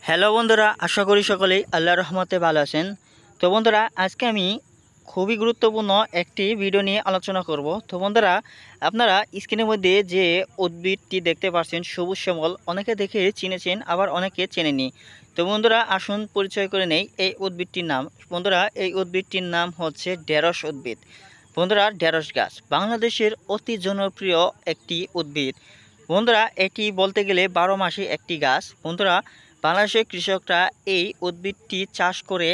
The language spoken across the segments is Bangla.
হ্যালো বন্ধুরা, আশা করি সকলেই আল্লাহর রহমতে ভালো আছেন। তো বন্ধুরা, আজকে আমি খুবই গুরুত্বপূর্ণ একটি ভিডিও নিয়ে আলোচনা করব। তো বন্ধুরা, আপনারা স্ক্রিনের মধ্যে যে উদ্ভিদটি দেখতে পাচ্ছেন সবুজ শ্যামল, অনেকে দেখে চিনেছেন, আবার অনেকে চেনেনি। তো বন্ধুরা, আসুন পরিচয় করে নেই এই উদ্ভিদটির নাম। বন্ধুরা, এই উদ্ভিদটির নাম হচ্ছে ঢেঁড়স উদ্ভিদ। বন্ধুরা, ঢেঁড়স গাছ বাংলাদেশের অতি জনপ্রিয় একটি উদ্ভিদ। বন্ধুরা, এটি বলতে গেলে 12 মাসে একটি গাছ। বন্ধুরা, বাংলাদেশের কৃষকরা এই উদ্ভিদটি চাষ করে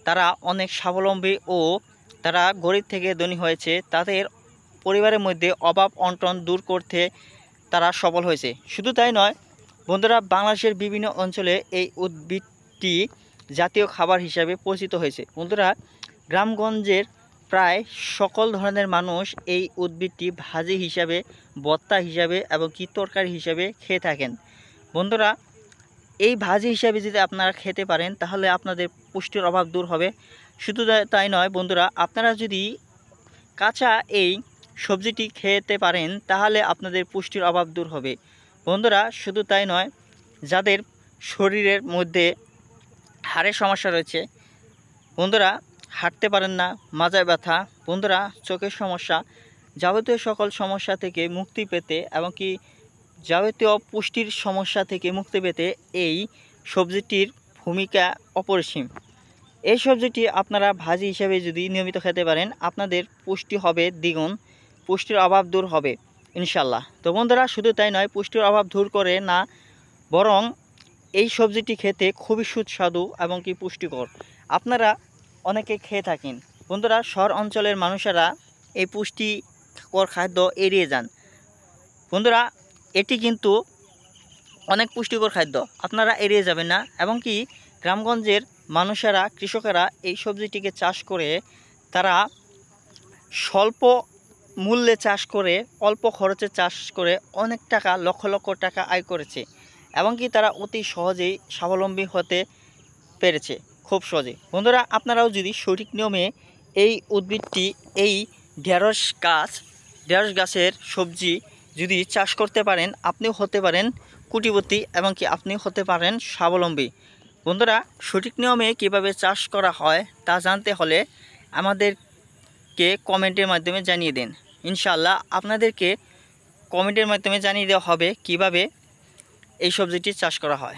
তারা অনেক স্বাবলম্বী ও তারা গরিব থেকে ধনী হয়েছে। তাদের পরিবারের মধ্যে অভাব অনটন দূর করতে তারা সফল হয়েছে। শুধু তাই নয় বন্ধুরা, বাংলাদেশের বিভিন্ন অঞ্চলে এই উদ্ভিদটি জাতীয় খাবার হিসাবে পরিচিত হয়েছে। বন্ধুরা, গ্রামগঞ্জের প্রায় সকল ধরনের মানুষ এই উদ্ভিদটি ভাজি হিসাবে, ভর্তা হিসাবে এবং কি তরকারি হিসাবে খেয়ে থাকেন। বন্ধুরা, এই ভাজি হিসাবে যদি আপনারা খেতে পারেন তাহলে আপনাদের পুষ্টির অভাব দূর হবে। শুধু তাই নয় বন্ধুরা, আপনারা যদি কাঁচা এই সবজিটি খেতে পারেন তাহলে আপনাদের পুষ্টির অভাব দূর হবে। বন্ধুরা, শুধু তাই নয়, যাদের শরীরের মধ্যে হাড়ের সমস্যা রয়েছে, বন্ধুরা হাঁটতে পারেন না, মাজায় ব্যথা, বন্ধুরা চোখের সমস্যা, যাবতীয় সকল সমস্যা থেকে মুক্তি পেতে এবং কি যাবতীয় পুষ্টির সমস্যা থেকে মুক্তি পেতে এই সবজিটির ভূমিকা অপরিসীম। এই সবজিটি আপনারা ভাজি হিসেবে যদি নিয়মিত খেতে পারেন আপনাদের পুষ্টি হবে দ্বিগুণ, পুষ্টির অভাব দূর হবে ইনশাল্লাহ। তো বন্ধুরা, শুধু তাই নয়, পুষ্টির অভাব দূর করে না, বরং এই সবজিটি খেতে খুবই সুস্বাদু এবং কি পুষ্টিকর। আপনারা অনেকে খেয়ে থাকেন। বন্ধুরা, শহর অঞ্চলের মানুষেরা এই পুষ্টিকর খাদ্য এড়িয়ে যান। বন্ধুরা, এটি কিন্তু অনেক পুষ্টিকর খাদ্য, আপনারা এড়িয়ে যাবেন না। এবং কি গ্রামগঞ্জের মানুষেরা, কৃষকেরা এই সবজিটিকে চাষ করে তারা স্বল্প মূল্যে চাষ করে, অল্প খরচে চাষ করে অনেক টাকা, লক্ষ লক্ষ টাকা আয় করেছে এবং কি তারা অতি সহজেই স্বাবলম্বী হতে পেরেছে, খুব সহজে। বন্ধুরা, আপনারাও যদি সঠিক নিয়মে এই উদ্ভিদটি, এই ঢেঁড়স গাছের সবজি যদি চাষ করতে পারেন, আপনিও হতে পারেন কোটিপতি এবং কি আপনিও হতে পারেন স্বাবলম্বী। বন্ধুরা, সঠিক নিয়মে কিভাবে চাষ করা হয় তা জানতে হলে আমাদেরকে কমেন্টের মাধ্যমে জানিয়ে দিন। ইনশাআল্লাহ আপনাদেরকে কমেন্টের মাধ্যমে জানিয়ে দেওয়া হবে কিভাবে এই সবজিটি চাষ করা হয়।